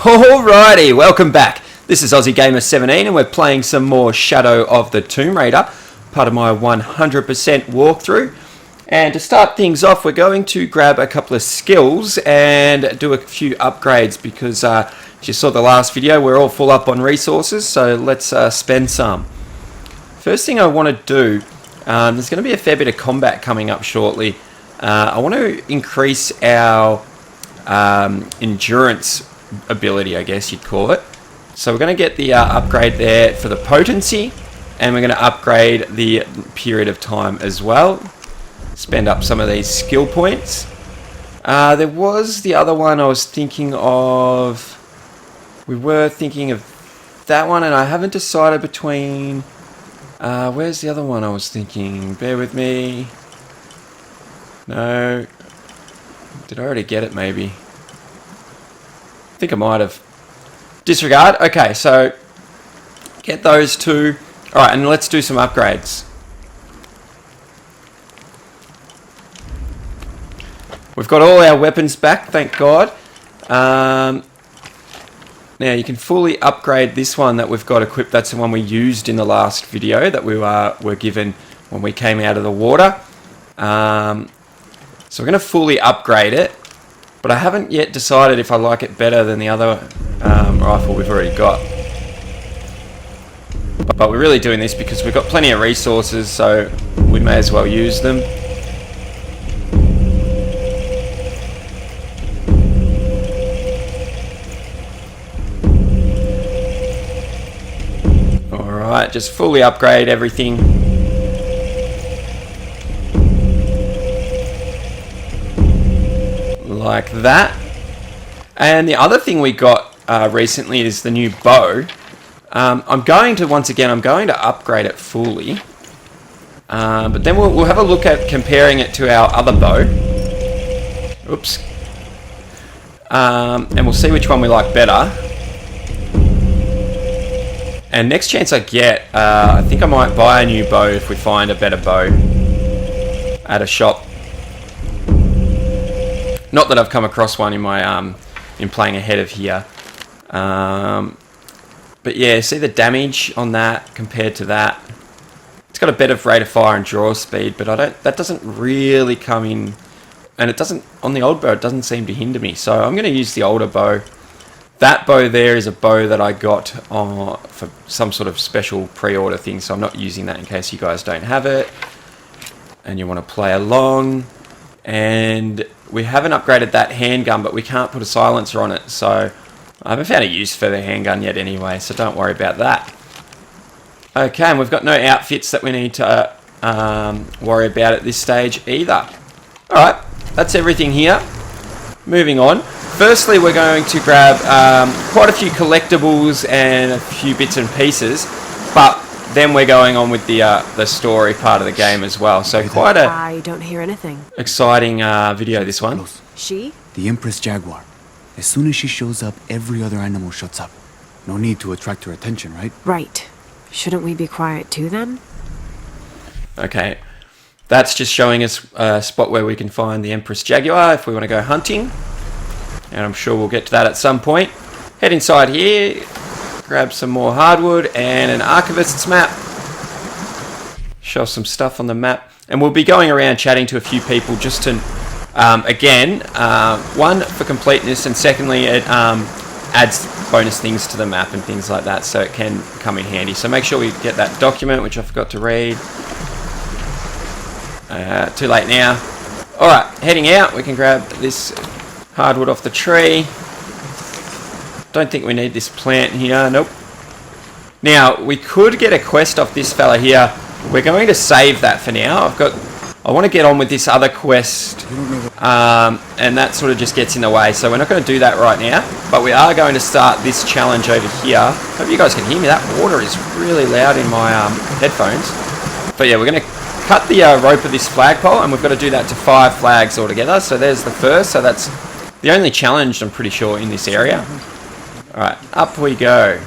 Alrighty, welcome back. This is Aussie Gamer 17 and we're playing some more Shadow of the Tomb Raider, part of my 100% walkthrough. And to start things off, we're going to grab a couple of skills and do a few upgrades because as you saw the last video, we're all full up on resources, so let's spend some. First thing I want to do, there's going to be a fair bit of combat coming up shortly. I want to increase our endurance ability, I guess you'd call it. So we're going to get the upgrade there for the potency, and we're going to upgrade the period of time as well. Spend up some of these skill points. There was the other one I was thinking of. We were thinking of that one, and I haven't decided between... where's the other one I was thinking? Bear with me. No. Did I already get it, maybe? I think I might have. Disregard. Okay, so get those two. Alright, and let's do some upgrades. We've got all our weapons back, thank God. Now you can fully upgrade this one that we've got equipped. That's the one we used in the last video that we were given when we came out of the water. So we're going to fully upgrade it. But I haven't yet decided if I like it better than the other rifle we've already got. But we're really doing this because we've got plenty of resources, so we may as well use them. Alright, just fully upgrade everything. Like that. And the other thing we got recently is the new bow. I'm going to upgrade it fully, but then we'll have a look at comparing it to our other bow. Oops. And we'll see which one we like better. And next chance I get, I think I might buy a new bow if we find a better bow at a shop. Not that I've come across one in my in playing ahead of here, but yeah, see the damage on that compared to that. It's got a better rate of fire and draw speed, but that doesn't really come in, and it doesn't on the old bow. It doesn't seem to hinder me, so I'm going to use the older bow. That bow there is a bow that I got for some sort of special pre-order thing, so I'm not using that in case you guys don't have it and you want to play along. And we haven't upgraded that handgun, but we can't put a silencer on it, so I haven't found a use for the handgun yet anyway, so don't worry about that. Okay, and we've got no outfits that we need to worry about at this stage either. Alright, that's everything here. Moving on. Firstly, we're going to grab quite a few collectibles and a few bits and pieces, but then we're going on with the story part of the game as well. So quite a... I don't hear anything. Exciting video, this one. She? The Empress Jaguar. As soon as she shows up, every other animal shuts up. No need to attract her attention, right? Right. Shouldn't we be quiet too then? Okay. That's just showing us a spot where we can find the Empress Jaguar if we want to go hunting. And I'm sure we'll get to that at some point. Head inside here. Grab some more hardwood and an archivist's map. Show some stuff on the map. And we'll be going around chatting to a few people just to, again, one, for completeness, and secondly, it adds bonus things to the map and things like that, so it can come in handy. So make sure we get that document, which I forgot to read. Too late now. Alright, heading out. We can grab this hardwood off the tree. Don't think we need this plant here. Nope. Now, we could get a quest off this fella here. We're going to save that for now. I want to get on with this other quest, and that sort of just gets in the way, so we're not going to do that right now, but we are going to start this challenge over here. Hope you guys can hear me. That water is really loud in my headphones. But yeah, we're going to cut the rope of this flagpole, and we've got to do that to 5 flags altogether. So there's the first. So that's the only challenge, I'm pretty sure, in this area. Alright, up we go.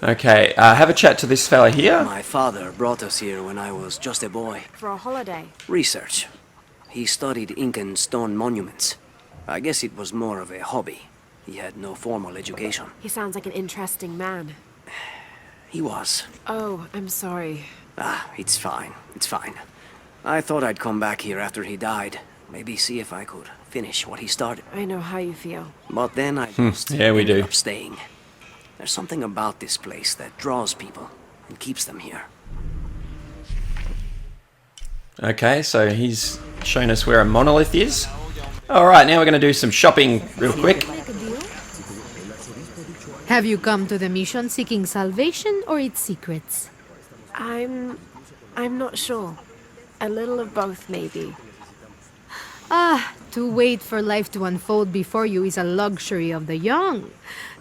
Okay, have a chat to this fella here. My father brought us here when I was just a boy. For a holiday. Research. He studied Incan stone monuments. I guess it was more of a hobby. He had no formal education. He sounds like an interesting man. He was. Oh, I'm sorry. It's fine. It's fine. I thought I'd come back here after he died. Maybe see if I could finish what he started. I know how you feel. But then I just Yeah, we ended do. up staying. There's something about this place that draws people and keeps them here. Okay, so he's shown us where a monolith is. Alright, now we're going to do some shopping real quick. Have you come to the mission seeking salvation or its secrets? I'm not sure. A little of both, maybe. To wait for life to unfold before you is a luxury of the young.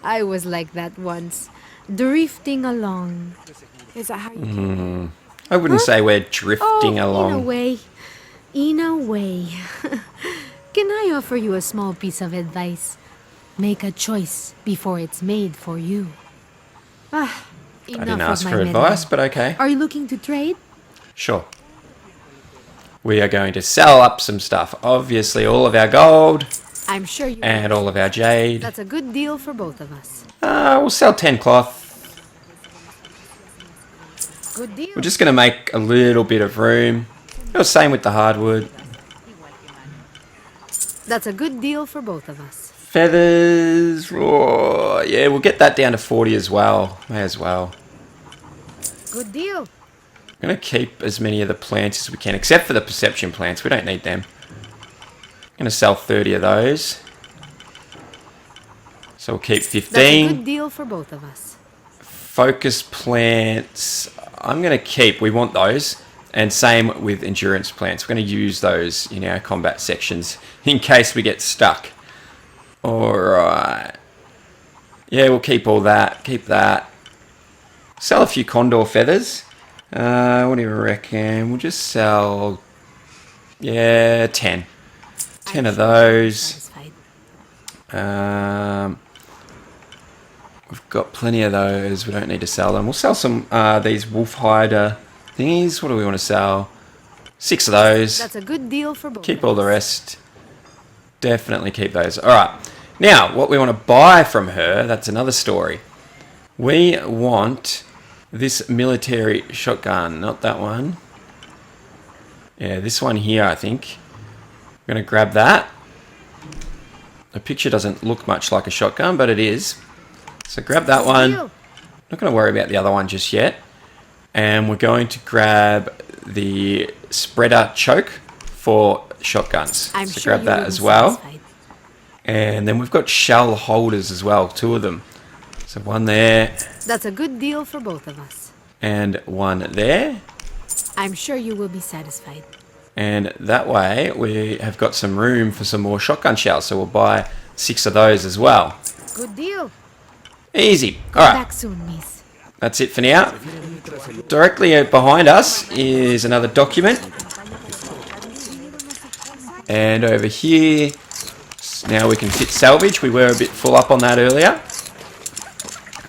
I was like that once, drifting along. Is that how you do? I wouldn't say we're drifting In a along. way. In a way. Can I offer you a small piece of advice? Make a choice before it's made for you. I didn't Enough ask of for my advice, meddling. but okay. Are you looking to trade? Sure. We are going to sell up some stuff. Obviously, all of our gold I'm sure you and all of our jade. That's a good deal for both of us. We'll sell 10 cloth. Good deal. We're just going to make a little bit of room. Same with the hardwood. That's a good deal for both of us. Feathers. Oh, yeah, we'll get that down to 40 as well. May as well. Good deal. I'm going to keep as many of the plants as we can, except for the perception plants. We don't need them. I'm going to sell 30 of those. So we'll keep 15. That's a good deal for both of us. Focus plants, I'm going to keep. We want those. And same with endurance plants. We're going to use those in our combat sections in case we get stuck. Alright. Yeah, we'll keep all that. Keep that. Sell a few condor feathers. What do you reckon? We'll just sell... Yeah, 10. 10 of those. Satisfied. We've got plenty of those. We don't need to sell them. We'll sell some these wolf hider thingies. What do we want to sell? 6 of those. That's a good deal for both. Keep of all the us. rest. Definitely keep those. Alright. Now, what we want to buy from her, that's another story. We want this military shotgun. Not that one. Yeah, this one here, I think. I'm going to grab that. The picture doesn't look much like a shotgun, but it is. So grab that one. Deal. Not going to worry about the other one just yet. And we're going to grab the spreader choke for shotguns. I'm so sure grab you that will as be well. satisfied. And then we've got shell holders as well, 2 of them. So one there That's a good deal for both of us. and one there. I'm sure you will be satisfied. And that way we have got some room for some more shotgun shells. So we'll buy 6 of those as well. Good deal. Easy. Come All right. back soon, miss. That's it for now. Directly behind us is another document. And over here, now we can fit salvage. We were a bit full up on that earlier.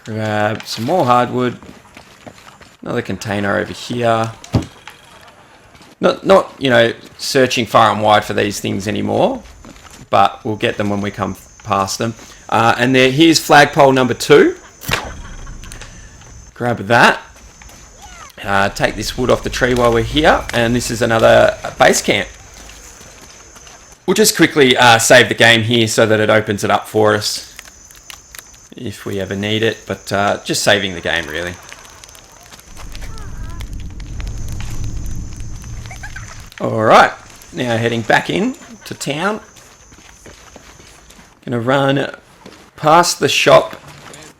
Grab some more hardwood. Another container over here. Not you know, searching far and wide for these things anymore. But we'll get them when we come past them. And here's flagpole number 2. Grab that. Take this wood off the tree while we're here. And this is another base camp. We'll just quickly save the game here so that it opens it up for us. If we ever need it. But just saving the game, really. Alright. Now heading back in to town. Gonna run past the shop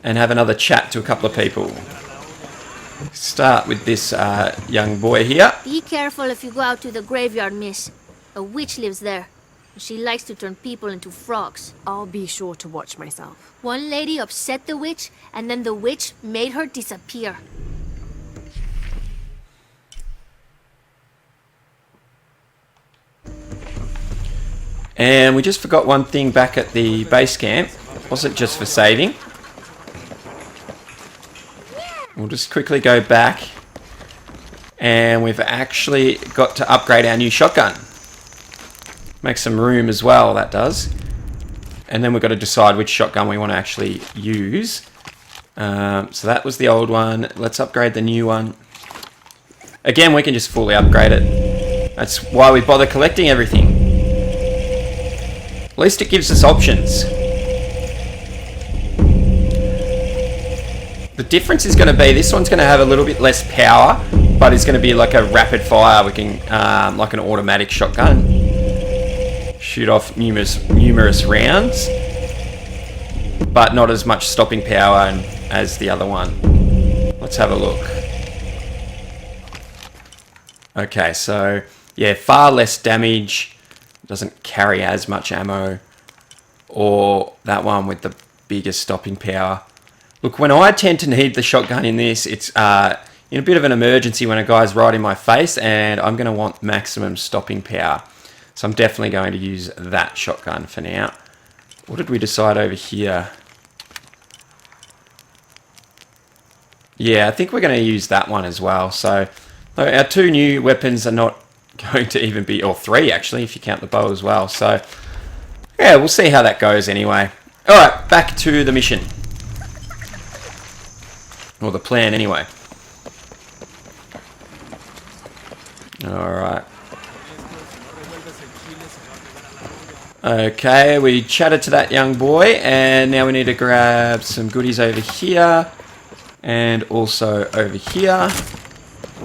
and have another chat to a couple of people. Start with this young boy here. Be careful if you go out to the graveyard, miss. A witch lives there. She likes to turn people into frogs. I'll be sure to watch myself. One lady upset the witch, and then the witch made her disappear. And we just forgot one thing back at the base camp. It wasn't just for saving. We'll just quickly go back. And we've actually got to upgrade our new shotgun. Make some room as well, that does. And then we've got to decide which shotgun we want to actually use. So that was the old one. Let's upgrade the new one. Again, we can just fully upgrade it. That's why we bother collecting everything. At least it gives us options. The difference is going to be, this one's going to have a little bit less power, but it's going to be like a rapid fire. We can, like an automatic shotgun, shoot off numerous rounds, but not as much stopping power as the other one. Let's have a look. Okay, so yeah, far less damage, doesn't carry as much ammo, or that one with the bigger stopping power. Look, when I tend to need the shotgun in this, it's in a bit of an emergency when a guy's right in my face, and I'm going to want maximum stopping power. So I'm definitely going to use that shotgun for now. What did we decide over here? Yeah, I think we're going to use that one as well. So our 2 new weapons are not going to even be, or 3 actually, if you count the bow as well. So yeah, we'll see how that goes anyway. Alright, back to the mission. Or the plan anyway. Alright. Okay, we chatted to that young boy, and now we need to grab some goodies over here, and also over here.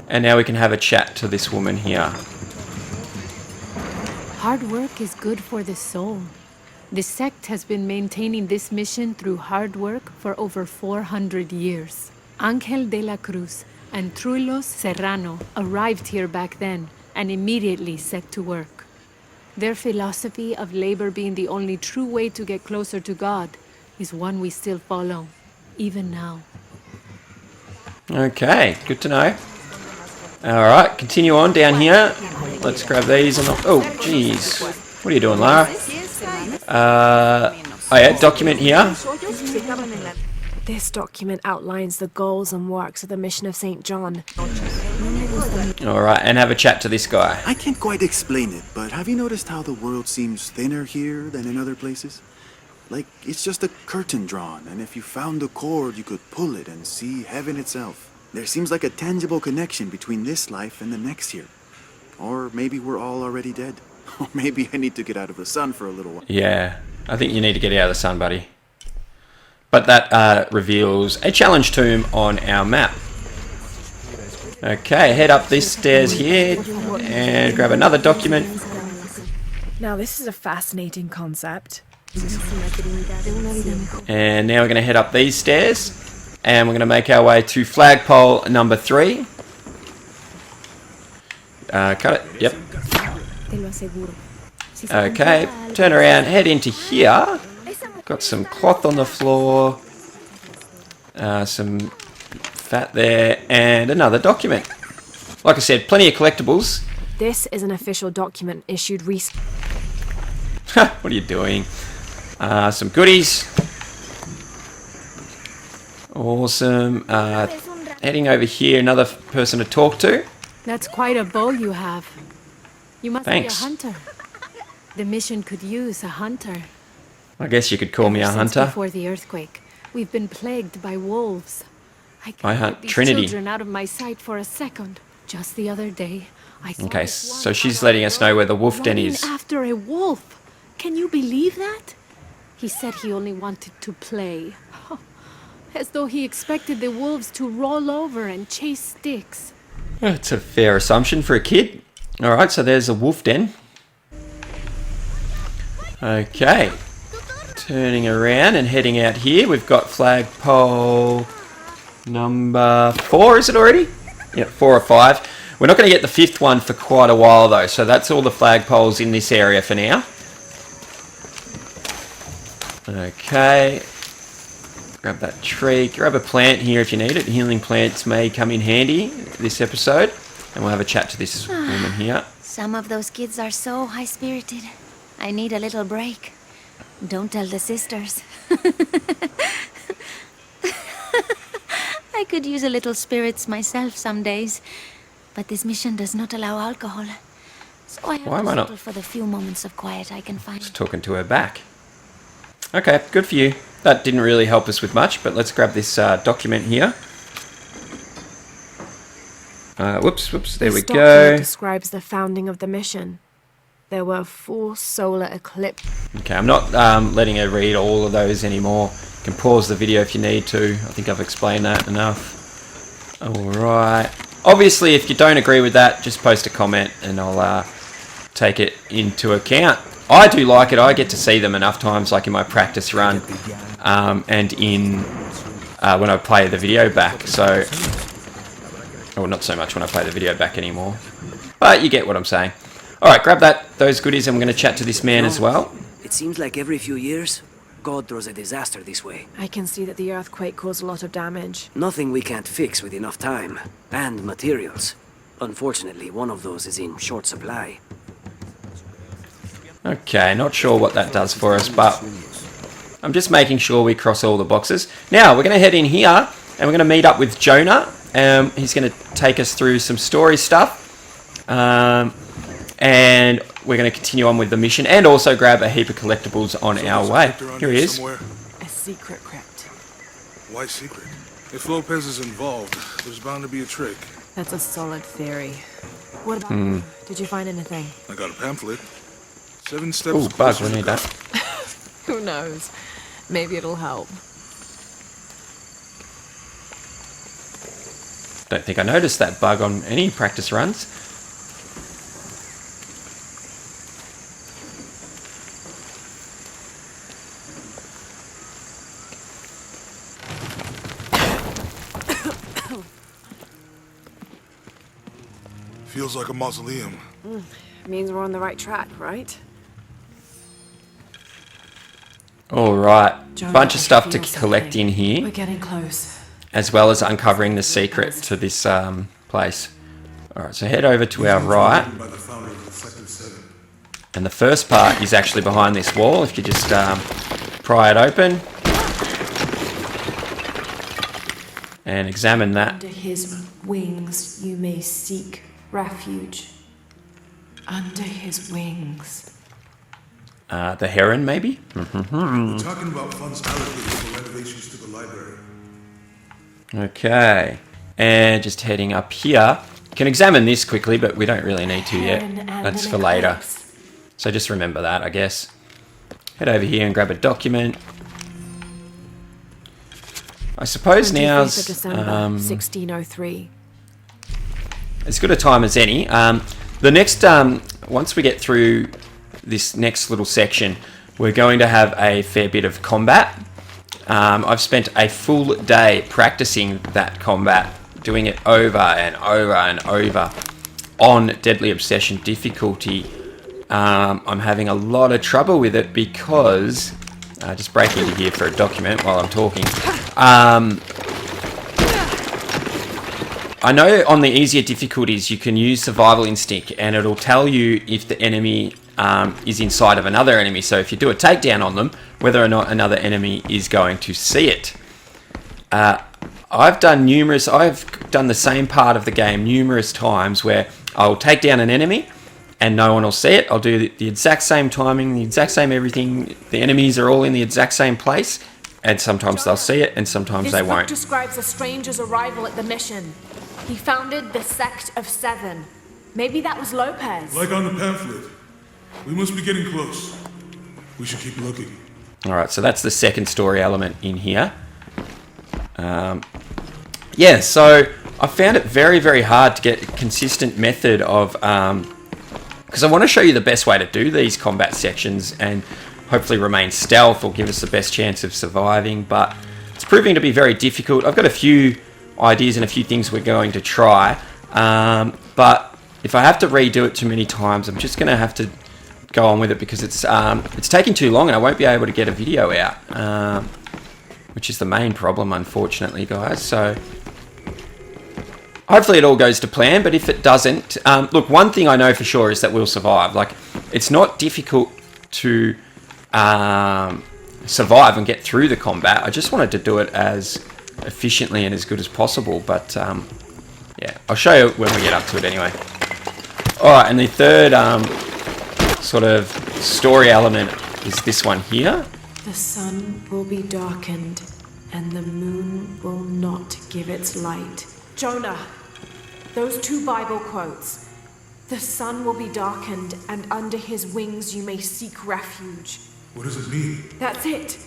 And now we can have a chat to this woman here. Hard work is good for the soul. The sect has been maintaining this mission through hard work for over 400 years. Ángel de la Cruz and Truilos Serrano arrived here back then and immediately set to work. Their philosophy of labor being the only true way to get closer to God is one we still follow, even now. Okay, good to know. Alright, continue on down here. Let's grab these on the... Oh, jeez. What are you doing, Lara? Oh yeah, document here. This document outlines the goals and works of the mission of St. John. Alright, and have a chat to this guy. I can't quite explain it, but have you noticed how the world seems thinner here than in other places? Like, it's just a curtain drawn, and if you found a cord, you could pull it and see heaven itself. There seems like a tangible connection between this life and the next here. Or maybe we're all already dead. Or maybe I need to get out of the sun for a little while. Yeah, I think you need to get out of the sun, buddy. But that reveals a challenge tomb on our map. Okay, head up these stairs here and grab another document. Now this is a fascinating concept. And now we're going to head up these stairs. And we're going to make our way to flagpole number 3. Cut it, yep. Okay, turn around, head into here. Got some cloth on the floor. Some fat there, and another document. Like I said, plenty of collectibles. This is an official document issued recently. What are you doing? Some goodies. Awesome. Heading over here, another person to talk to. That's quite a bow you have. You must Thanks. be a hunter. The mission could use a hunter. I guess you could call me a Ever since hunter. Before the earthquake, we've been plagued by wolves. I I hunt kept these Trinity. children out of my sight for a second. Just the other day, I saw Okay, this one so she's on letting our us know where the wolf den running is. after a wolf. Can you believe that? He said he only wanted to play. As though he expected the wolves to roll over and chase sticks. That's a fair assumption for a kid. Alright, so there's a wolf den. Okay. Turning around and heading out here. We've got flagpole number 4, is it already? Yeah, 4 or 5. We're not going to get the 5th one for quite a while though, so that's all the flagpoles in this area for now. Okay. Grab that tree. Grab a plant here if you need it. Healing plants may come in handy this episode. And we'll have a chat to this woman here. Some of those kids are so high-spirited. I need a little break. Don't tell the sisters. I could use a little spirits myself some days, but this mission does not allow alcohol. So I have Why am to I not- settle for the few moments of quiet I can find. Just talking to her back. Okay, good for you. That didn't really help us with much, but let's grab this document here. Whoops, there we This document go. describes the founding of the mission. There were 4 solar eclipses. Okay, I'm not letting her read all of those anymore. You can pause the video if you need to. I think I've explained that enough. Alright. Obviously, if you don't agree with that, just post a comment and I'll take it into account. I do like it. I get to see them enough times, like in my practice run and in when I play the video back. So, well, not so much when I play the video back anymore. But you get what I'm saying. Alright, grab those goodies and we're going to chat to this man as well. It seems like every few years, God throws a disaster this way. I can see that the earthquake caused a lot of damage. Nothing we can't fix with enough time. And materials. Unfortunately, one of those is in short supply. Okay, not sure what that does for us, but I'm just making sure we cross all the boxes. Now, we're going to head in here and we're going to meet up with Jonah. He's going to take us through some story stuff. And we're going to continue on with the mission and also grab a heap of collectibles on our way. Here he is. A secret crypt. Why secret? If Lopez is involved, there's bound to be a trick. That's a solid theory. What about you? Did you find anything? I got a pamphlet. 7 steps. Oh, Buzz, we need that. Who knows? Maybe it'll help. Don't think I noticed that bug on any practice runs. Feels like a mausoleum. Means we're on the right track, right? Alright, Jonah, bunch of I stuff to feel collect something. in here, We're getting close. as well as uncovering the secret to this place. Alright, so head over to our right, By the founder of Reflective 7. and the first part is actually behind this wall. If you just pry it open and examine that. Under his wings you may seek refuge. Under his wings. The heron, maybe? We're talking about funds allocated for renovations to the library. Okay, and just heading up here. You can examine this quickly, but we don't really need to yet. Heron and That's an for later. eclipse. So just remember that, I guess. Head over here and grab a document. I suppose 25th of now's December, 1603. as good a time as any. The next, once we get through this next little section, we're going to have a fair bit of combat. I've spent a full day practicing that combat, doing it over and over and over on Deadly Obsession difficulty. I'm having a lot of trouble with it because just break into here for a document while I'm talking. I know on the easier difficulties you can use Survival Instinct and it'll tell you if the enemy is inside of another enemy. So if you do a takedown on them, whether or not another enemy is going to see it. I've done the same part of the game numerous times where I'll take down an enemy and no one will see it. I'll do the exact same timing, the exact same everything. The enemies are all in the exact same place, and sometimes they'll see it and sometimes they won't. This book describes a stranger's arrival at the mission. He founded the Sect of Seven. Maybe that was Lopez. Like on the pamphlet. We must be getting close. We should keep looking. Alright, so that's the second story element in here. Yeah, so I found it very, very hard to get a consistent method of... because I want to show you the best way to do these combat sections and hopefully remain stealth or give us the best chance of surviving, but it's proving to be very difficult. I've got a few ideas and a few things we're going to try, but if I have to redo it too many times, I'm just going to have to go on with it because it's taking too long and I won't be able to get a video out, which is the main problem, unfortunately, guys. So hopefully it all goes to plan, but if it doesn't, look, one thing I know for sure is that we'll survive. Like, it's not difficult to survive and get through the combat. I just wanted to do it as efficiently and as good as possible, but yeah, I'll show you when we get up to it anyway. Alright, and the third sort of story element is this one here. The sun will be darkened, and the moon will not give its light. Jonah, those 2 Bible quotes. The sun will be darkened, and under his wings you may seek refuge. What does it mean? That's it.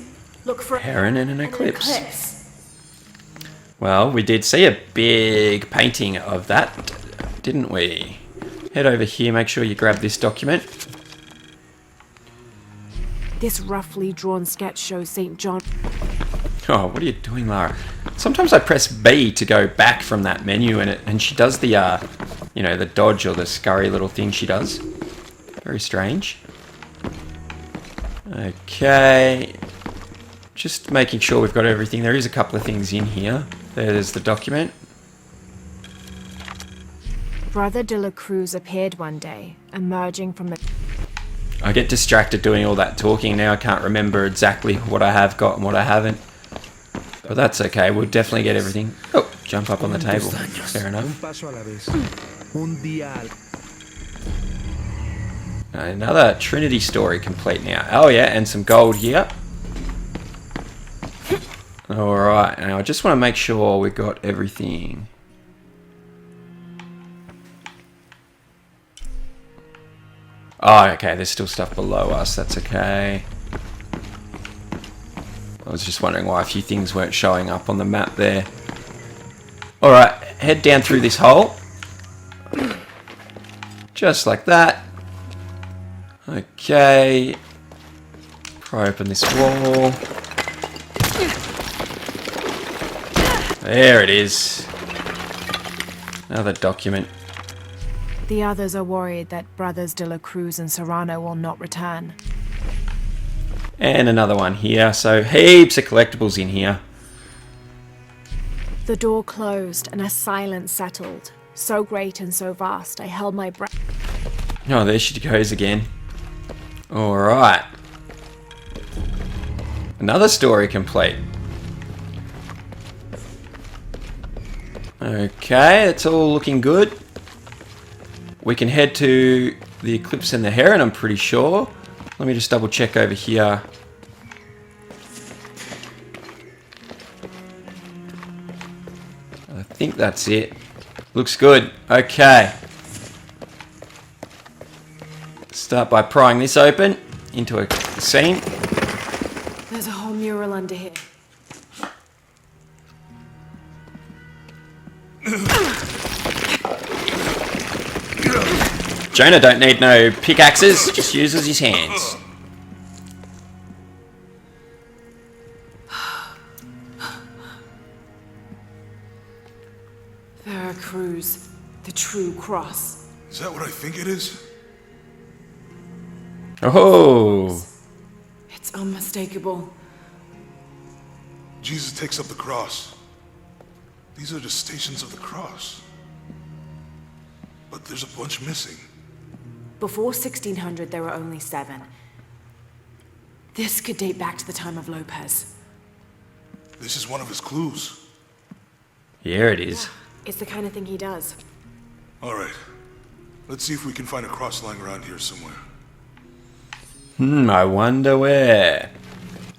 Look for Heron in an eclipse. Well, we did see a big painting of that, didn't we? Head over here, make sure you grab this document. This roughly drawn sketch shows St. John. Oh, what are you doing, Lara? Sometimes I press B to go back from that menu, and she does the, the dodge or the scurry little thing she does. Very strange. Okay. Just making sure we've got everything. There is a couple of things in here. There's the document. Brother de la Cruz appeared one day, emerging from the... I get distracted doing all that talking now. I can't remember exactly what I have got and what I haven't. But that's okay. We'll definitely get everything. Oh, jump up on the table. Fair enough. Another Trinity story complete now. Oh yeah, and some gold here. Alright, now I just want to make sure we've got everything. Oh, okay, there's still stuff below us. That's okay. I was just wondering why a few things weren't showing up on the map there. Alright, head down through this hole. Just like that. Okay. Pry open this wall. There it is. Another document. The others are worried that Brothers de la Cruz and Serrano will not return. And another one here. So heaps of collectibles in here. The door closed and a silence settled. So great and so vast, I held my breath. Oh, there she goes again. Alright. Another story complete. Okay, it's all looking good. We can head to the Eclipse and the Heron, I'm pretty sure. Let me just double check over here. I think that's it. Looks good. Okay. Start by prying this open into a scene. There's a whole mural under here. Jonah don't need no pickaxes, just uses his hands. Veracruz, the true cross. Is that what I think it is? Oh, It's unmistakable. Jesus takes up the cross. These are the stations of the cross. But there's a bunch missing. Before 1600, there were only 7. This could date back to the time of Lopez. This is one of his clues. here it is. It's the kind of thing he does. All right. Let's see if we can find a cross lying around here somewhere. I wonder where.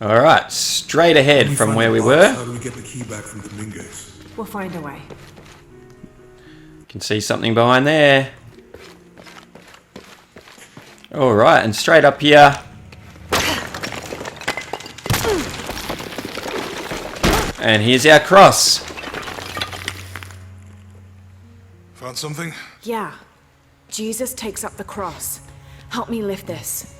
Alright, straight ahead from where we were. How do we get the key back from Dominguez? We'll find a way. Can see something behind there. Alright, and straight up here. And here's our cross. Found something? Yeah. Jesus takes up the cross. Help me lift this.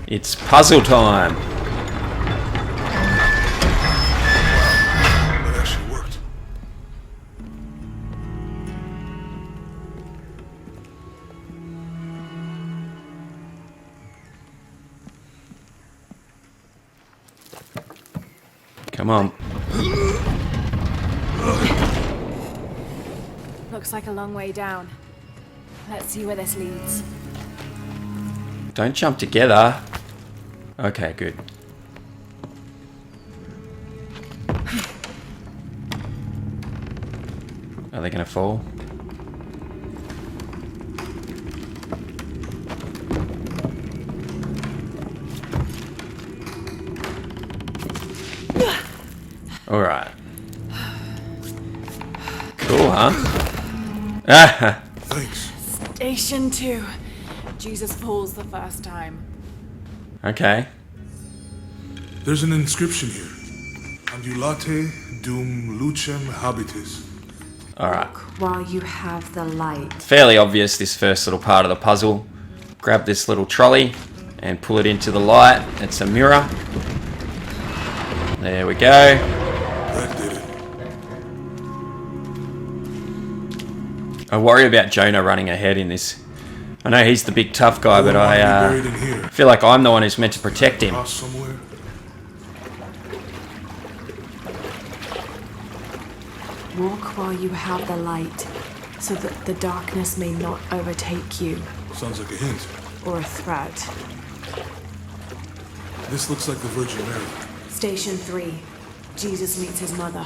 It's puzzle time. That actually worked. Come on. Looks like a long way down. Let's see where this leads. Don't jump together. Okay, good. Are they going to fall? Alright. Cool, huh? Ah! Thanks. Station 2. Jesus falls the first time. Okay. There's an inscription here. Ambulate dum lucem habitis. Alright. While you have the light. Fairly obvious, this first little part of the puzzle. Grab this little trolley and pull it into the light. It's a mirror. There we go. That did it. I worry about Jonah running ahead in this. I know he's the big tough guy, but Buried in I here. feel like I'm the one who's meant to protect him. Across somewhere. Walk while you have the light, so that the darkness may not overtake you, Sounds like a hint. or a threat. This looks like the Virgin Mary. Station 3. Jesus meets his mother.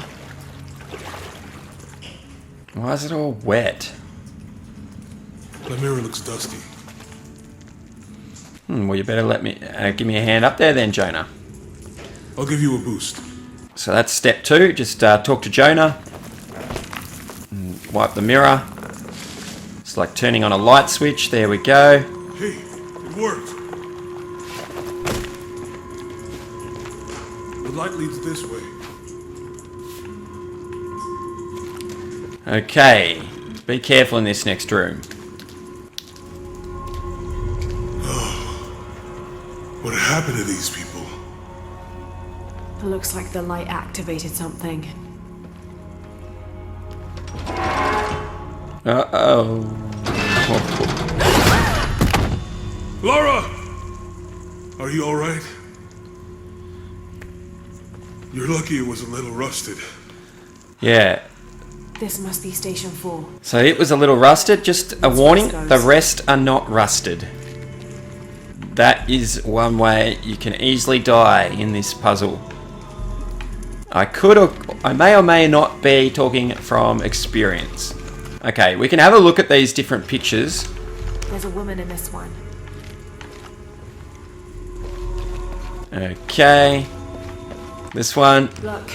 Why is it all wet? The mirror looks dusty. Well, you better let me give me a hand up there then, Jonah. I'll give you a boost. So that's step 2. Just talk to Jonah. And wipe the mirror. It's like turning on a light switch. There we go. Hey, it worked. The light leads this way. Okay. Be careful in this next room. What happened to these people? It looks like the light activated something. Uh-oh. Laura! Are you alright? You're lucky it was a little rusted. Yeah. This must be Station 4. So it was a little rusted. Just a warning, the rest are not rusted. That is one way you can easily die in this puzzle. I may or may not be talking from experience. Okay, we can have a look at these different pictures. There's a woman in this one. Okay. This one. Look,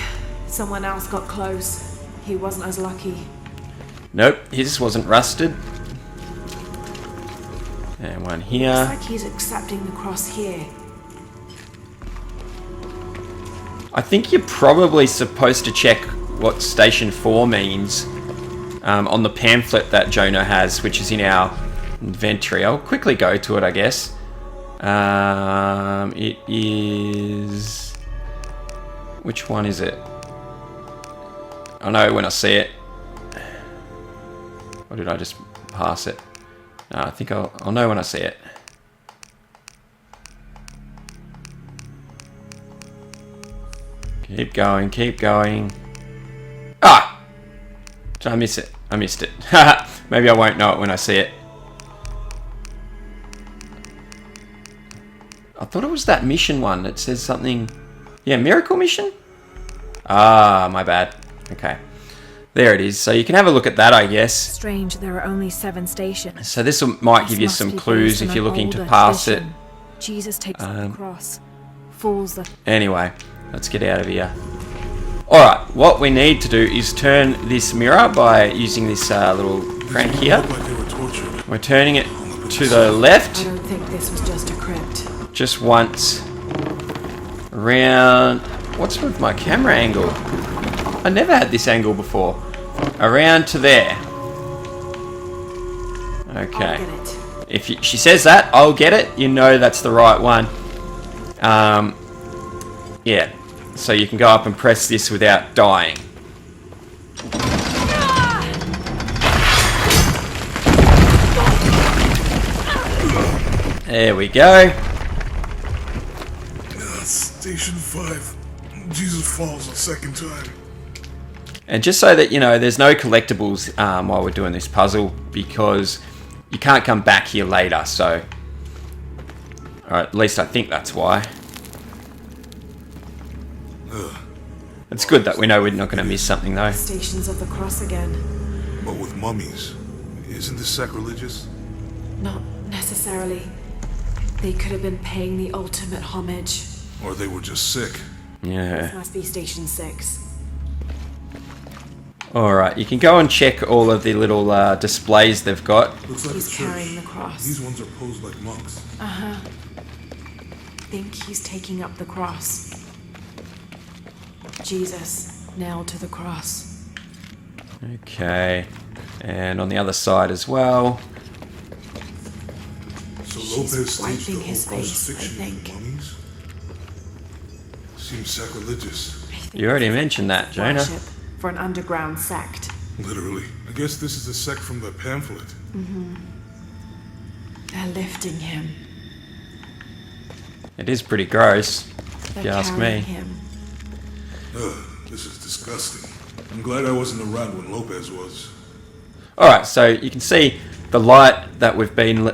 someone else got close. He wasn't as lucky. Nope, his wasn't rusted. And one here. Looks like he's accepting the cross here. I think you're probably supposed to check what Station 4 means on the pamphlet that Jonah has, which is in our inventory. I'll quickly go to it, I guess. It is... Which one is it? I know when I see it. Or did I just pass it? No, I think I'll know when I see it. Keep going, keep going. Ah! Did I miss it? I missed it. Maybe I won't know it when I see it. I thought it was that mission one. It says something... Yeah, miracle mission? Ah, my bad. Okay. There it is. So you can have a look at that, I guess. Strange, there are only 7 stations. So this might give you some clues if you're looking to pass it. Jesus takes up the cross. Falls the... Anyway, let's get out of here. Alright, what we need to do is turn this mirror by using this little crank here. Looked like they were tortured. We're turning it to the left. I don't think this was just a crypt. Just once. Around... What's with my camera angle? I never had this angle before. Around to there. Okay. I'll get it. If she says that, I'll get it. You know that's the right one. Yeah. So you can go up and press this without dying. There we go. Station 5. Jesus falls a second time. And just so that you know, there's no collectibles while we're doing this puzzle because you can't come back here later, so... Or at least I think that's why. It's good that we know we're not going to miss something though. Stations of the cross again. But with mummies, isn't this sacrilegious? Not necessarily. They could have been paying the ultimate homage. Or they were just sick? Yeah. This must be Station 6. Alright, you can go and check all of the little displays they've got. Looks like He's a church. carrying the cross. These ones are posed like monks. I think he's taking up the cross. Jesus nailed to the cross. Okay. And on the other side as well. So She's Lopez staged the wiping whole his face, crucifixion I of think. the mummies? Seems sacrilegious. I think You already it's mentioned that, Jonah. worship for an underground sect. Literally. I guess this is a sect from the pamphlet. They're lifting him. It is pretty gross, if They're you ask carrying me. him. Ugh, this is disgusting. I'm glad I wasn't around when Lopez was. Alright, so you can see the light that we've been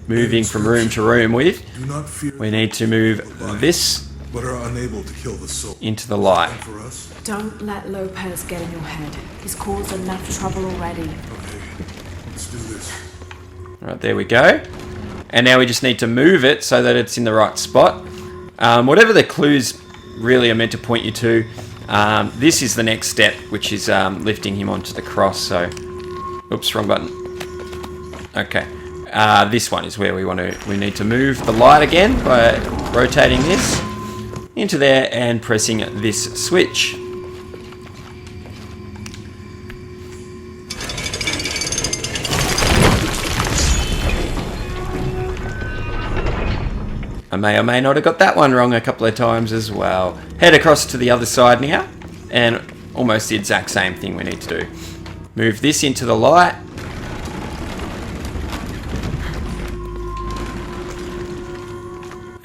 moving from room to room with. Do not fear. We need to move this But are unable to kill the soul. into the light. And for us? Don't let Lopez get in your head. He's caused enough trouble already. Okay, let's do this. Right, there we go. And now we just need to move it so that it's in the right spot. Whatever the clues really are meant to point you to, this is the next step, which is lifting him onto the cross. So, oops, wrong button. Okay, this one is where we need to move the light again by rotating this into there and pressing this switch. I may or may not have got that one wrong a couple of times as well. Head across to the other side now, and almost the exact same thing we need to do. Move this into the light.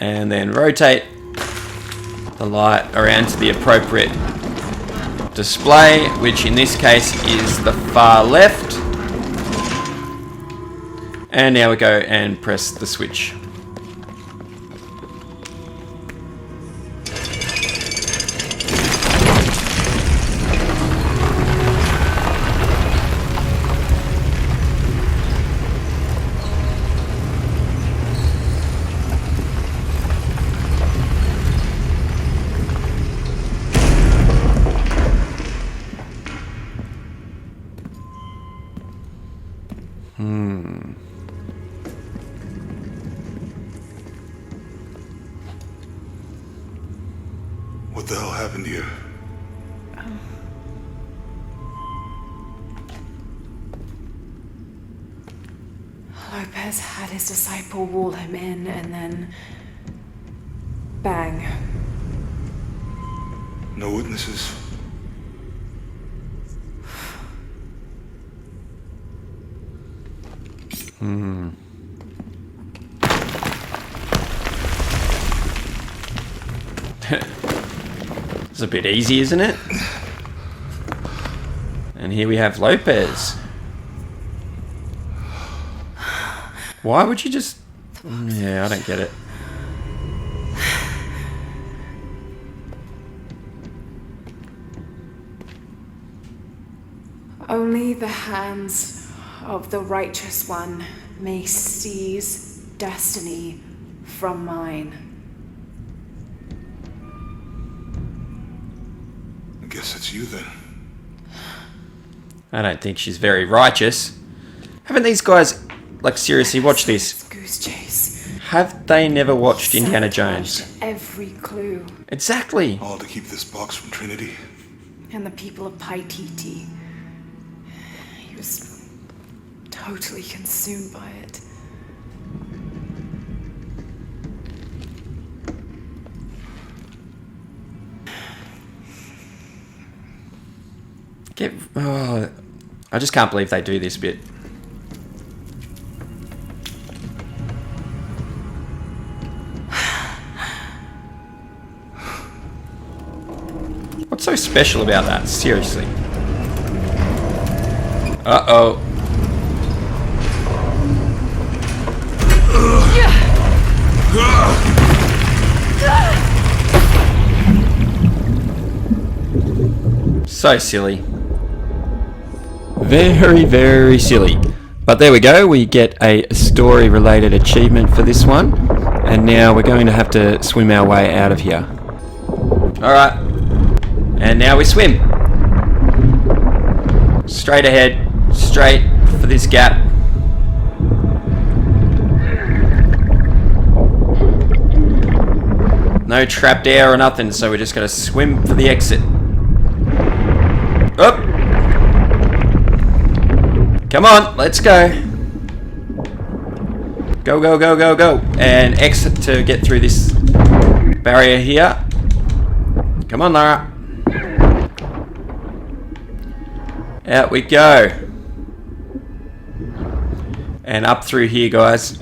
And then rotate the light around to the appropriate display, which in this case is the far left. And now we go and press the switch. What the hell happened here? Lopez had his disciple wall him in, and then... bang. No witnesses? It's a bit easy, isn't it? And here we have Lopez. Why would you just... Yeah, I don't get it. Only the hands of the righteous one may seize destiny from mine. I guess it's you then. I don't think she's very righteous. Haven't these guys, like, seriously, watch this. Goose chase. Have they never watched Indiana Jones? Sabotaged every clue. Exactly. All to keep this box from Trinity. And the people of Paititi. He was totally consumed by it. I just can't believe they do this bit. What's so special about that? Seriously. Uh-oh. So silly. Very, very silly. But there we go, we get a story-related achievement for this one. And now we're going to have to swim our way out of here. Alright. And now we swim. Straight ahead. Straight for this gap. No trapped air or nothing, so we're just going to swim for the exit. Up. Come on, let's go. Go, go, go, go, go. And exit to get through this barrier here. Come on, Lara. Out we go. And up through here, guys.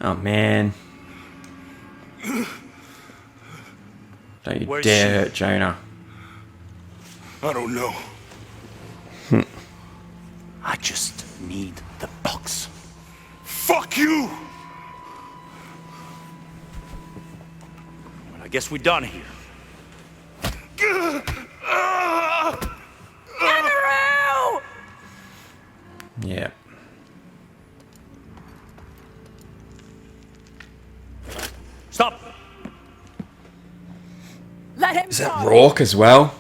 Oh man. Don't you Where's dare she? hurt Jonah. I don't know. I just need the box. Fuck you! Well, I guess we're done here. Yeah. Stop! Let him Is that Rourke as well?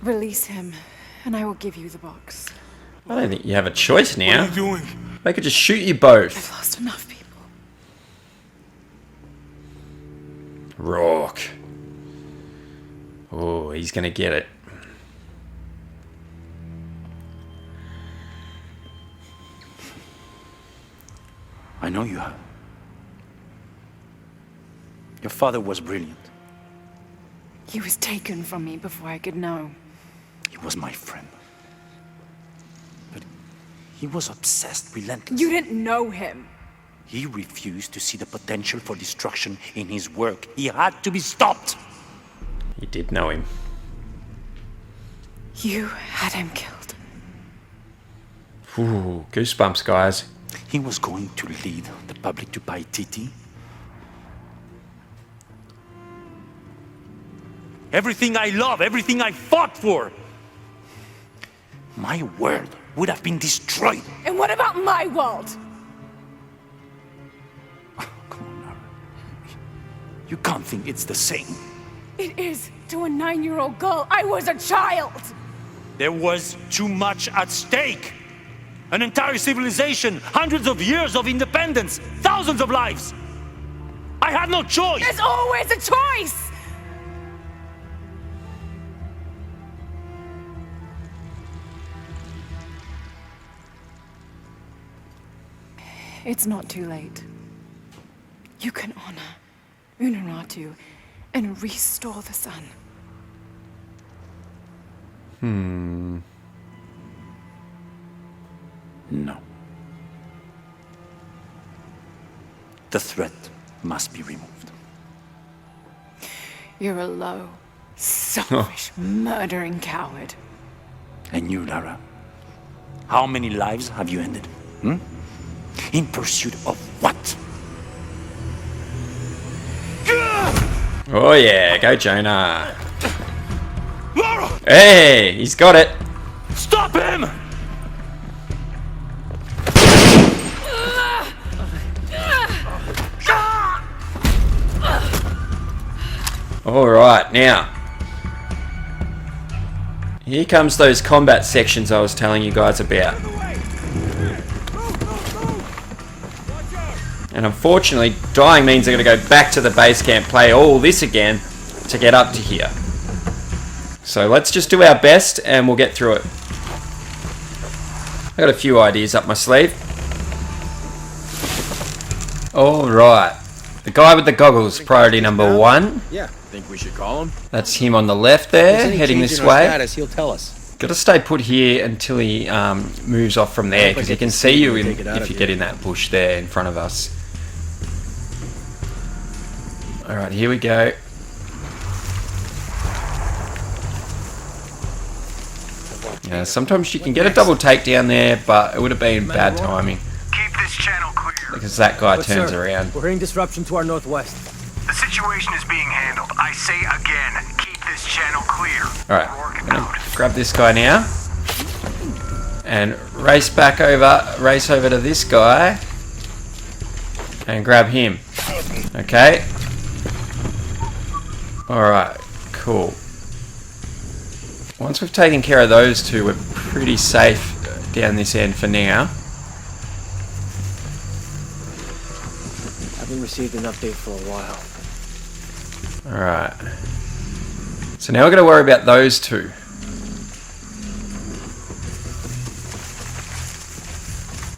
Release him, and I will give you the box. I don't think you have a choice What are now. you doing? They could just shoot you both. I've lost enough people. Rourke. Oh, he's gonna get it. I know you have. Your father was brilliant. He was taken from me before I could know. He was my friend. But he was obsessed, relentless. You didn't know him. He refused to see the potential for destruction in his work. He had to be stopped. You did know him. You had him killed. Ooh, goosebumps, guys. He was going to lead the public to Paititi. Everything I love, everything I fought for. My world would have been destroyed. And what about my world? Come on, Nara. You can't think it's the same. It is to a 9-year-old girl. I was a child. There was too much at stake. An entire civilization, hundreds of years of independence, thousands of lives. I had no choice. There's always a choice. It's not too late. You can honor Unuratu and restore the sun. No. The threat must be removed. You're a low, selfish, murdering coward. And you, Lara, how many lives have you ended? In pursuit of what? Oh yeah, go Jonah. Lara! Hey, he's got it. Stop him! Alright, now. Here comes those combat sections I was telling you guys about. And unfortunately, dying means I'm going to go back to the base camp, play all this again to get up to here. So let's just do our best and we'll get through it. I got a few ideas up my sleeve. Alright. The guy with the goggles, priority number 1. Yeah, think we should call him. That's him on the left there, heading this way. He'll tell us. Got to stay put here until he moves off from there, because he can see you if you get in that bush there in front of us. Alright, here we go. Yeah, sometimes you can get a double takedown there, but it would have been bad timing. Keep this channel clear. Because that guy turns around. We're hearing disruption to our northwest. The situation is being handled. I say again, keep this channel clear. Alright, I'm gonna grab this guy now. And race over to this guy. And grab him. Okay. Alright, cool. Once we've taken care of those two, we're pretty safe down this end for now. Haven't received an update for a while. Alright. So now we're going to worry about those two.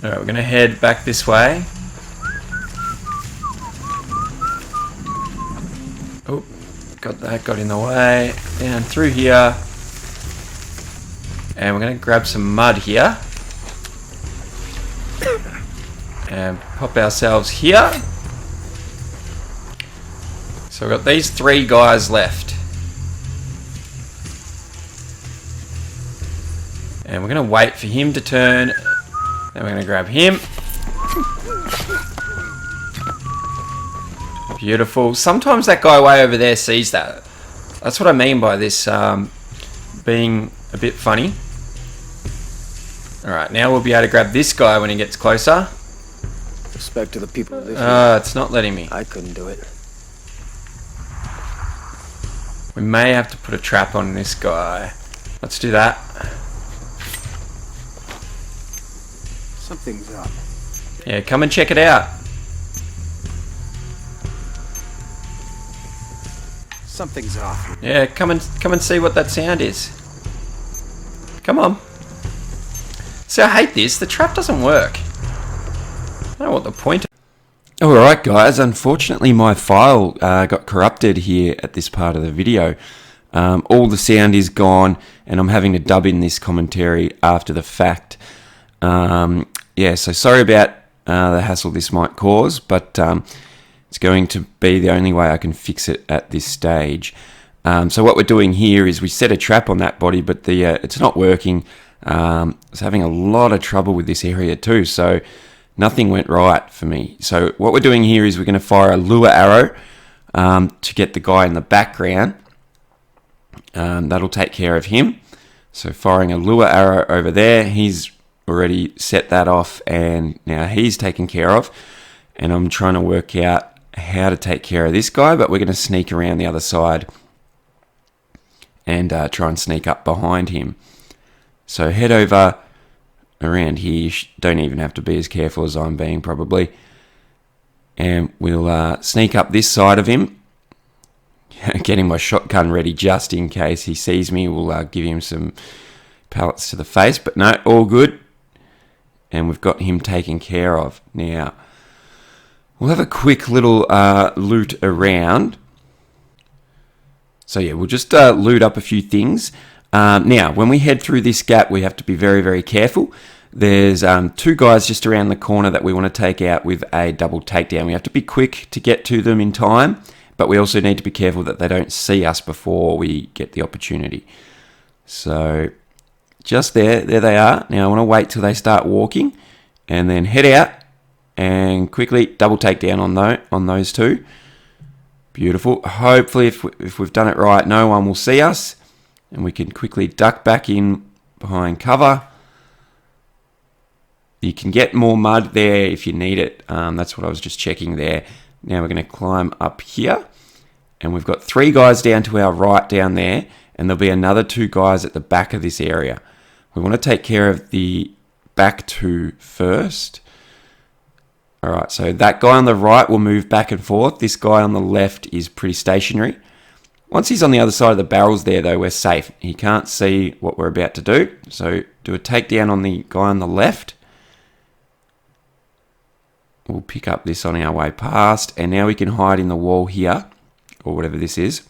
Alright, we're going to head back this way. Oh, got in the way. Down through here. And we're going to grab some mud here. And pop ourselves here. So we've got these 3 guys left. And we're going to wait for him to turn. Then we're going to grab him. Beautiful. Sometimes that guy way over there sees that. That's what I mean by this being a bit funny. Alright, now we'll be able to grab this guy when he gets closer. Respect to the people who live here. It's not letting me. I couldn't do it. We may have to put a trap on this guy. Let's do that. Something's up. Yeah, come and check it out. Something's off. Yeah, come and see what that sound is. Come on. See, I hate this. The trap doesn't work. I don't know what the point is. Alright guys, unfortunately my file got corrupted here at this part of the video. All the sound is gone and I'm having to dub in this commentary after the fact. Yeah, so sorry about the hassle this might cause, but it's going to be the only way I can fix it at this stage. So what we're doing here is we set a trap on that body, but it's not working. I was having a lot of trouble with this area too, so nothing went right for me. So what we're doing here is we're going to fire a lure arrow to get the guy in the background. That'll take care of him. So firing a lure arrow over there, he's already set that off and now he's taken care of. And I'm trying to work out how to take care of this guy, but we're going to sneak around the other side and try and sneak up behind him. So head over around here. You don't even have to be as careful as I'm being probably. And we'll sneak up this side of him. Getting my shotgun ready just in case he sees me. We'll give him some pellets to the face. But no, all good. And we've got him taken care of. Now, we'll have a quick little loot around. So yeah, we'll just loot up a few things. Now, when we head through this gap, we have to be very, very careful. There's 2 guys just around the corner that we want to take out with a double takedown. We have to be quick to get to them in time, but we also need to be careful that they don't see us before we get the opportunity. So, just there they are. Now, I want to wait till they start walking and then head out and quickly double takedown on those 2. Beautiful. Hopefully, if we've done it right, no one will see us. And we can quickly duck back in behind cover. You can get more mud there if you need it. That's what I was just checking there. Now we're going to climb up here. And we've got 3 guys down to our right down there. And there'll be another 2 guys at the back of this area. We want to take care of the back 2 first. Alright, so that guy on the right will move back and forth. This guy on the left is pretty stationary. Once he's on the other side of the barrels there, though, we're safe. He can't see what we're about to do. So do a takedown on the guy on the left. We'll pick up this on our way past. And now we can hide in the wall here, or whatever this is.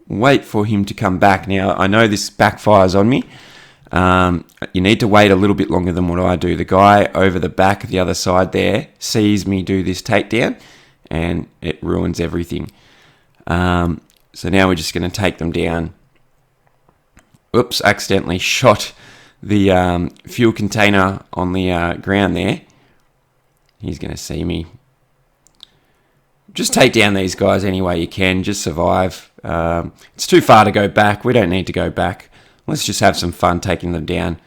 Wait for him to come back. Now, I know this backfires on me. You need to wait a little bit longer than what I do. The guy over the back of the other side there sees me do this takedown, and it ruins everything. So now we're just going to take them down. Oops, accidentally shot the fuel container on the ground there. He's going to see me. Just take down these guys any way you can. Just survive. It's too far to go back. We don't need to go back. Let's just have some fun taking them down.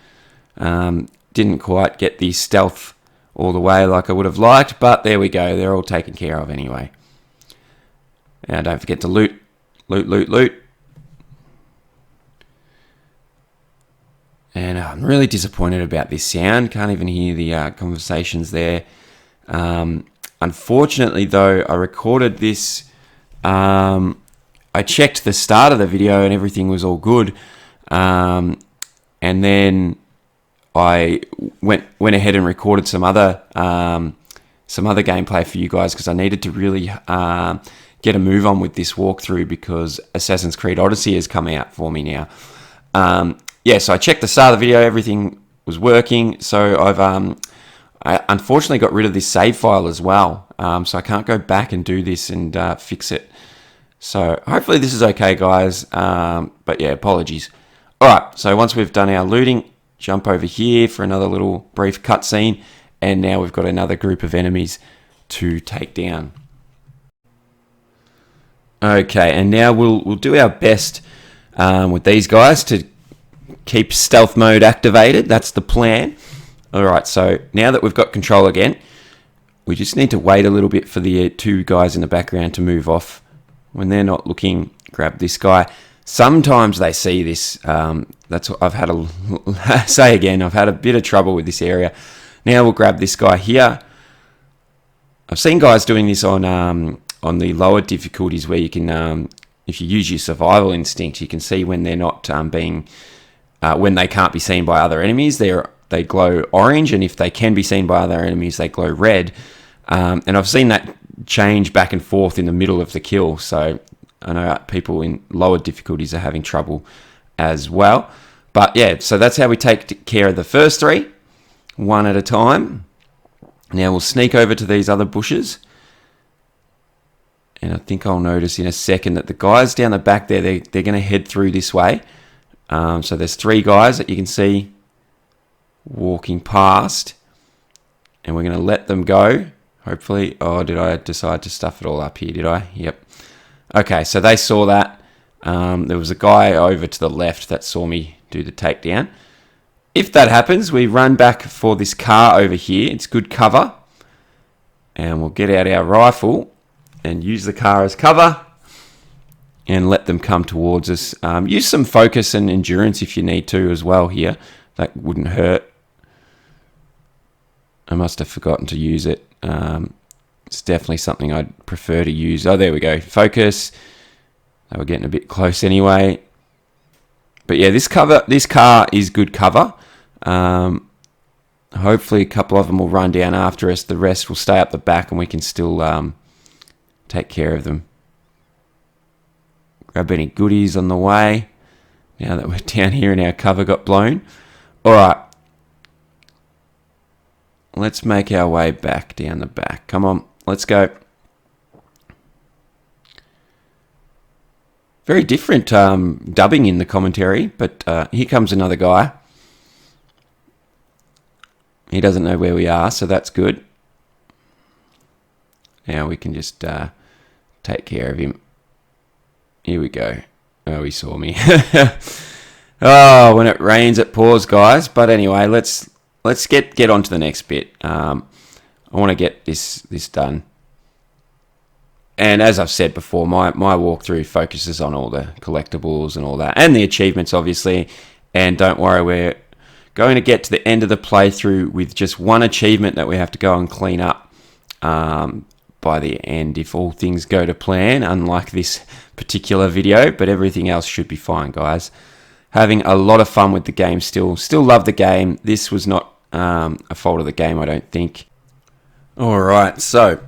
Didn't quite get the stealth all the way like I would have liked, but there we go. They're all taken care of anyway. Now don't forget to loot. Loot, loot, loot. And I'm really disappointed about this sound. Can't even hear the conversations there. Unfortunately, though, I recorded this. I checked the start of the video and everything was all good. And then I went ahead and recorded some other gameplay for you guys because I needed to really get a move on with this walkthrough because Assassin's Creed Odyssey has come out for me now. So I checked the start of the video, everything was working. So I unfortunately got rid of this save file as well. So I can't go back and do this and fix it. So hopefully this is okay, guys. But yeah, apologies. Alright, so once we've done our looting, jump over here for another little brief cutscene, and now we've got another group of enemies to take down. Okay, and now we'll do our best with these guys to keep stealth mode activated. That's the plan. Alright, so now that we've got control again, we just need to wait a little bit for the two guys in the background to move off. When they're not looking, grab this guy. Sometimes they see this. That's what I've had say again. I've had a bit of trouble with this area. Now we'll grab this guy here. I've seen guys doing this on the lower difficulties where you can, if you use your survival instinct, you can see when they're not when they can't be seen by other enemies. They glow orange, and if they can be seen by other enemies, they glow red. And I've seen that change back and forth in the middle of the kill. So I know people in lower difficulties are having trouble as well. But yeah, so that's how we take care of the first three, one at a time. Now we'll sneak over to these other bushes. And I think I'll notice in a second that the guys down the back there, they're going to head through this way. So there's three guys that you can see walking past. And we're going to let them go. Hopefully. Oh, did I decide to stuff it all up here? Did I? Yep. Okay, so they saw that. There was a guy over to the left that saw me do the takedown. If that happens, we run back for this car over here. It's good cover. And we'll get out our rifle and use the car as cover and let them come towards us. Use some focus and endurance if you need to as well here. That wouldn't hurt. I must have forgotten to use it. It's definitely something I'd prefer to use. Oh, there we go. Focus. They were getting a bit close anyway. But yeah, this car is good cover. Hopefully a couple of them will run down after us. The rest will stay up the back and we can still take care of them. Grab any goodies on the way. Now that we're down here and our cover got blown. Alright. Let's make our way back down the back. Come on, let's go. Very different dubbing in the commentary, but here comes another guy. He doesn't know where we are, so that's good. Now we can just take care of him. Here we go. Oh, he saw me. Oh, when it rains, it pours, guys. But anyway, let's get on to the next bit. I want to get this done. And as I've said before, my walkthrough focuses on all the collectibles and all that, and the achievements, obviously. And don't worry, we're going to get to the end of the playthrough with just one achievement that we have to go and clean up. by the end if all things go to plan, unlike this particular video, but everything else should be fine, guys. Having a lot of fun with the game still love the game. This was not a fault of the game, I don't think. Alright, so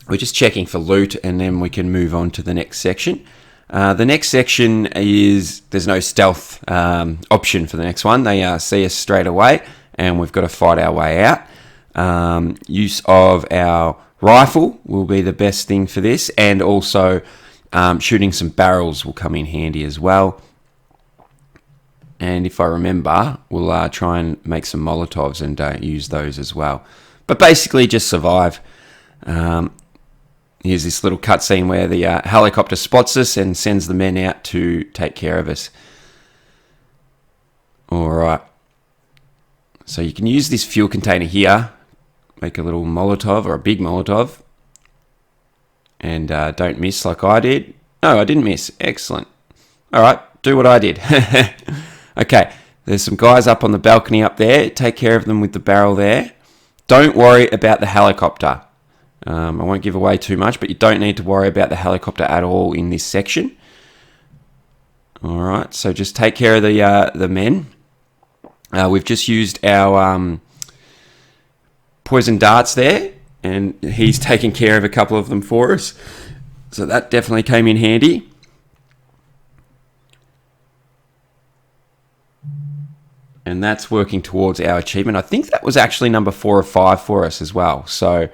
we're just checking for loot and then we can move on to the next section. The next section is, there's no stealth option for the next one. They see us straight away and we've got to fight our way out. Use of our rifle will be the best thing for this, and also shooting some barrels will come in handy as well. And if I remember, we'll try and make some Molotovs and use those as well. But basically just survive. Here's this little cutscene where the helicopter spots us and sends the men out to take care of us. Alright. So you can use this fuel container here. Make a little Molotov or a big Molotov. And don't miss like I did. No, I didn't miss. Excellent. Alright, do what I did. Okay, there's some guys up on the balcony up there. Take care of them with the barrel there. Don't worry about the helicopter. I won't give away too much, but you don't need to worry about the helicopter at all in this section. Alright, so just take care of the men. We've just used our poison darts there, and he's taken care of a couple of them for us. So that definitely came in handy. And that's working towards our achievement. I think that was actually number 4 or 5 for us as well. So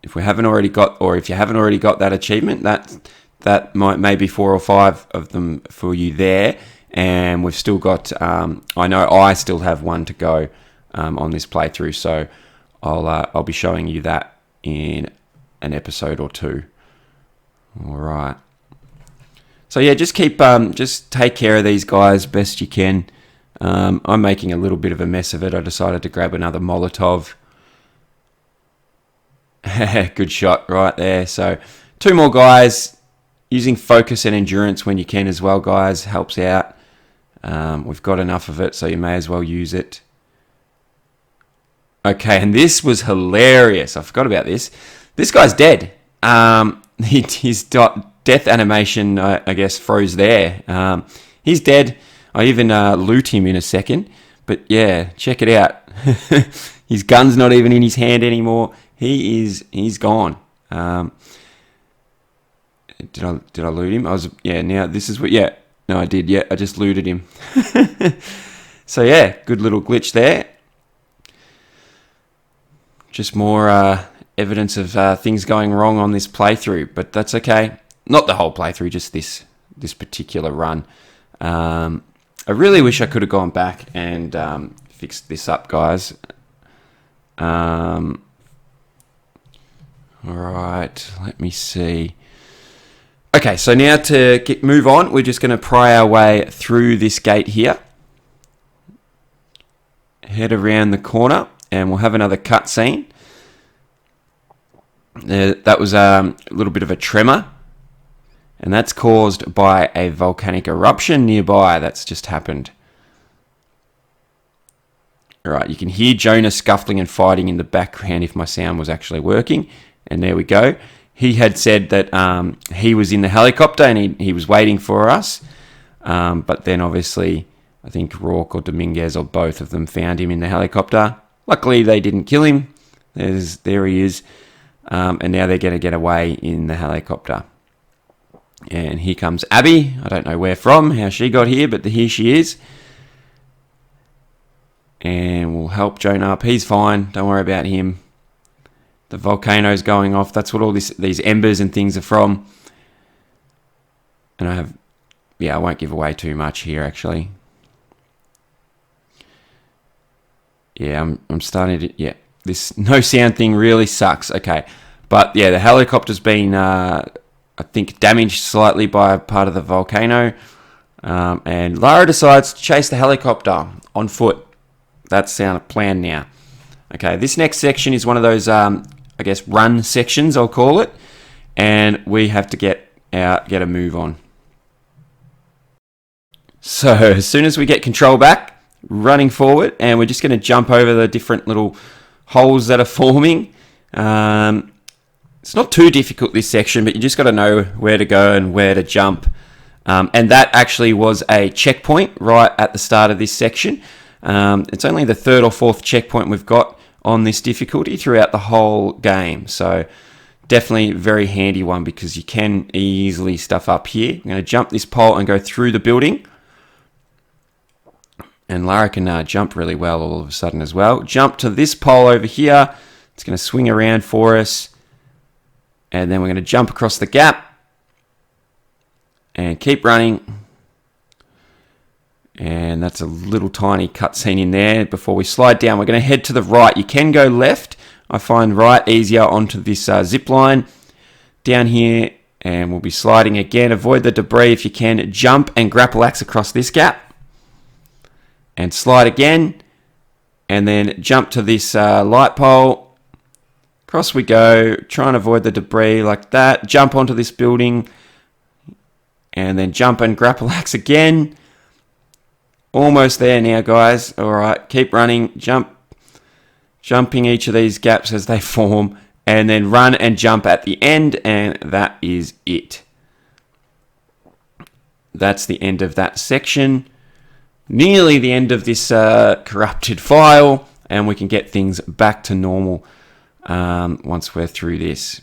if we haven't already got, or if you haven't already got that achievement, that might maybe 4 or 5 of them for you there. And we've still got, I know I still have 1 to go on this playthrough. So I'll be showing you that in an episode or 2. All right. So yeah, just take care of these guys best you can. I'm making a little bit of a mess of it. I decided to grab another Molotov. Good shot right there. So 2 more guys. Using focus and endurance when you can as well, guys, helps out. We've got enough of it, so you may as well use it. Okay, and this was hilarious. I forgot about this. This guy's dead. His death animation, I guess, froze there. He's dead. I even loot him in a second. But yeah, check it out. His gun's not even in his hand anymore. He's gone. Did I loot him? Now this is what, no I did, I just looted him. So yeah, good little glitch there. Just more evidence of things going wrong on this playthrough, but that's okay. Not the whole playthrough, just this particular run. I really wish I could have gone back and fixed this up, guys. Alright, let me see. Okay, so now to move on, we're just going to pry our way through this gate here. Head around the corner, and we'll have another cutscene. That was a little bit of a tremor, and that's caused by a volcanic eruption nearby that's just happened. Alright, you can hear Jonah scuffling and fighting in the background if my sound was actually working, and there we go. He had said that he was in the helicopter and he was waiting for us. But then obviously, I think Rourke or Dominguez or both of them found him in the helicopter. Luckily, they didn't kill him. There he is. And now they're going to get away in the helicopter. And here comes Abby. I don't know where from, how she got here, but here she is. And we'll help Jonah up. He's fine. Don't worry about him. The volcano's going off. That's what all these embers and things are from. And I won't give away too much here, actually. Yeah, I'm starting to, this no sound thing really sucks. Okay, but yeah, the helicopter's been, I think, damaged slightly by a part of the volcano. And Lara decides to chase the helicopter on foot. That's our plan now. Okay, this next section is one of those, I guess, run sections, I'll call it. And we have to get a move on. So, as soon as we get control back, running forward, and we're just going to jump over the different little holes that are forming. It's not too difficult, this section, but you just got to know where to go and where to jump. And that actually was a checkpoint right at the start of this section. It's only the third or fourth checkpoint we've got on this difficulty throughout the whole game. So definitely a very handy one because you can easily stuff up here. I'm going to jump this pole and go through the building. And Lara can jump really well all of a sudden as well. Jump to this pole over here. It's going to swing around for us. And then we're going to jump across the gap. And keep running. And that's a little tiny cutscene in there before we slide down. We're going to head to the right. You can go left. I find right easier onto this zip line. Down here. And we'll be sliding again. Avoid the debris if you can. Jump and grapple axe across this gap. And slide again. And then jump to this light pole. Across we go. Try and avoid the debris like that. Jump onto this building. And then jump and grapple axe again. Almost there now, guys. Alright, keep running. Jumping each of these gaps as they form. And then run and jump at the end. And that is it. That's the end of that section. Nearly the end of this corrupted file. And we can get things back to normal once we're through this.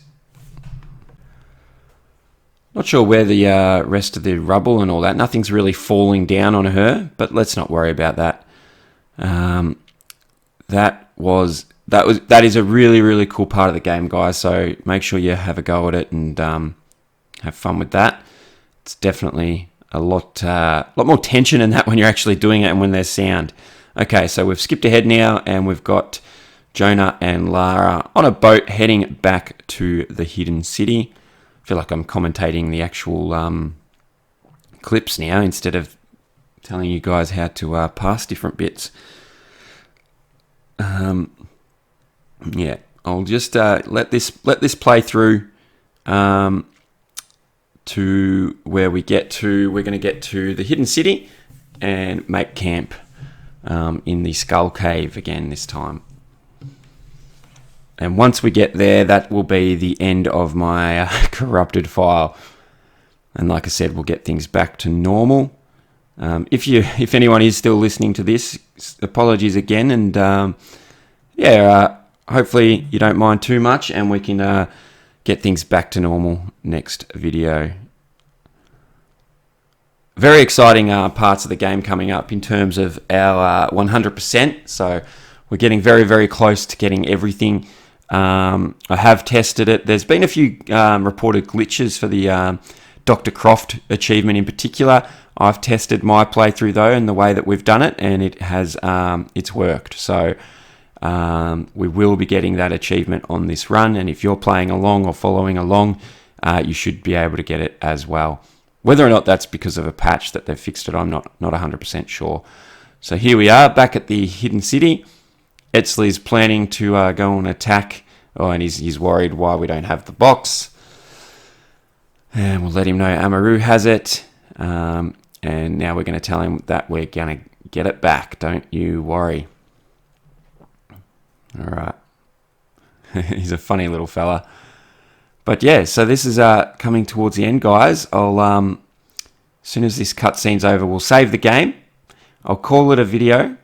Not sure where the rest of the rubble and all that. Nothing's really falling down on her, but let's not worry about that. That is a really, really cool part of the game, guys. So make sure you have a go at it and have fun with that. It's definitely a lot more tension in that when you're actually doing it and when there's sound. Okay, so we've skipped ahead now and we've got Jonah and Lara on a boat heading back to the hidden city. I feel like I'm commentating the actual clips now instead of telling you guys how to pass different bits. Yeah, I'll just let this play through to where we get to. We're going to get to the hidden city and make camp in the Skull Cave again this time. And once we get there, that will be the end of my corrupted file. And like I said, we'll get things back to normal. If anyone is still listening to this, apologies again. And hopefully you don't mind too much and we can get things back to normal next video. Very exciting parts of the game coming up in terms of our 100%. So we're getting very, very close to getting everything. I have tested it. There's been a few reported glitches for the Dr. Croft achievement in particular. I've tested my playthrough though and the way that we've done it, and it has it's worked. So we will be getting that achievement on this run, and if you're playing along or following along, you should be able to get it as well. Whether or not that's because of a patch that they've fixed it, I'm not 100% sure. So here we are back at the hidden city. Etzley's planning to go and attack, and he's worried why we don't have the box. And we'll let him know Amaru has it. And now we're going to tell him that we're going to get it back. Don't you worry. All right. He's a funny little fella. But yeah, so this is coming towards the end, guys. I'll as soon as this cutscene's over, we'll save the game. I'll call it a video.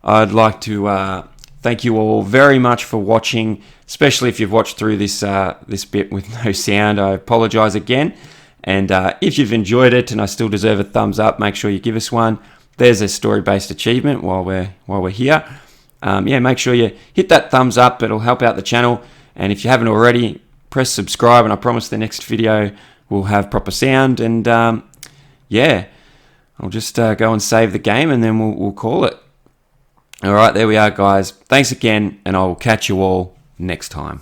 I'd like to thank you all very much for watching, especially if you've watched through this this bit with no sound. I apologise again. And if you've enjoyed it and I still deserve a thumbs up, make sure you give us one. There's a story-based achievement while we're here. Make sure you hit that thumbs up. It'll help out the channel. And if you haven't already, press subscribe. And I promise the next video will have proper sound. And I'll just go and save the game and then we'll call it. All right, there we are, guys. Thanks again, and I will catch you all next time.